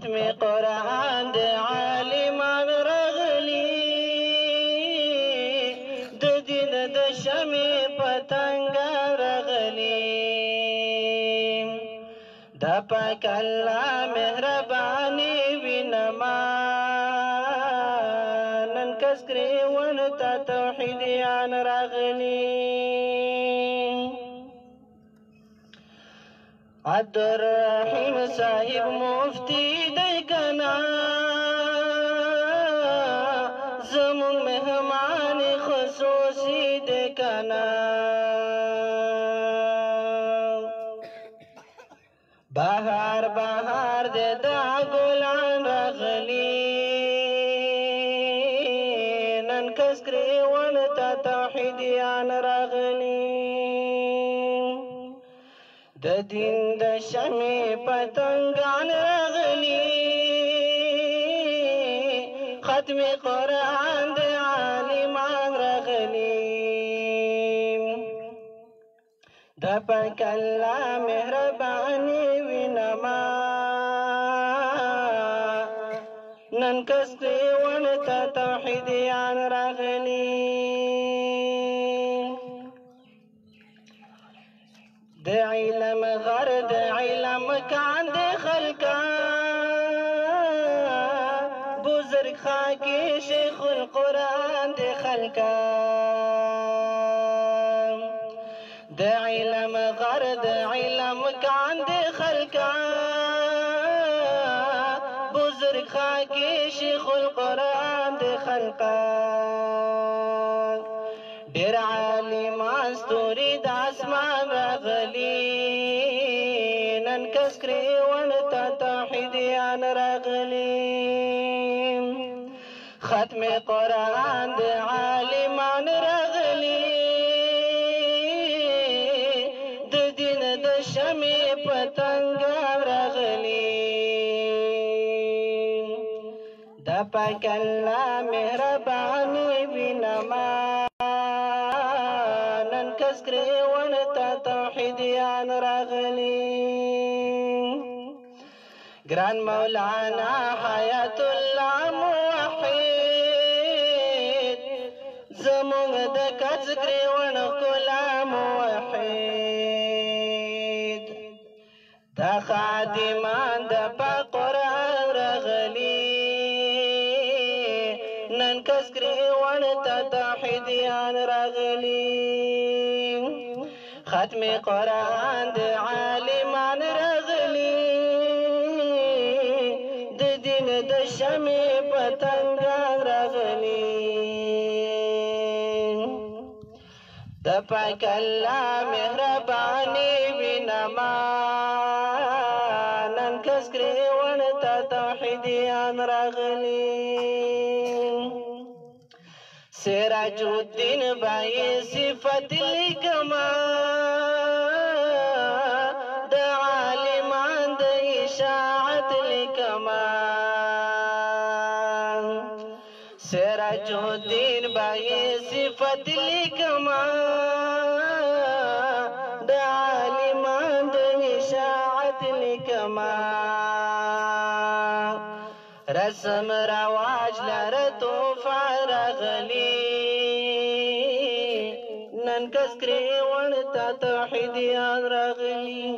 ختم قرآن د عالمان رغلی د دین د شمع پتنګ رغلی د پاک الله مهرباني وینما نن کسکري ون ته توحیدیان راغلی عبدالرحیم صاحب مفتی دی کنا زمون مهمان خصوصی دی کنا بهار بهار دی دا ګلان راغلی نن کسکري ون ته توحیدیان راغلی د دین د شمع پتنګان راغلی ختم قرآن د عالمان راغلی د پاک الله مهرباني وینما نن کسکري ون ته توحیدیان راغلی د علم غر د علم کان د خلکا بزرگ خاکی شیخ القرآن د خلکا د علم غر د علم کان د خلکا بزرگ خاکی شیخ القرآن د خلکا ډیر عالمان ستوري د اسمان راغلي نن کسکري ون ته توحیدیان راغلي ختم قرآن د عالمان راغلي د دین د شمع پتنګ راغلي د پاک الله مهرباني وینما کسکري ون ته توحیدیان راغلی ګران مولانا حیات الله موحد زمونږ د کسکري ون ښکلا موحد دا خادمان د پاک قرآن راغلی نن کسکري ون ته توحیدیان راغلی ختم قرآن د عالمان راغلی د دین د شمع پتنګان راغلی د پاک الله مهرباني وینما نن کسکري ون ته توحیدیان راغلی سراج الدین بای صفت لیکما د عالمان د اشاعت لیکما سراج الدین بای صفت لیکما د عالمان د اشاعت لیکما رسم رواج لر توفا راغلی نن کسکري ون ته توحیدیان راغلی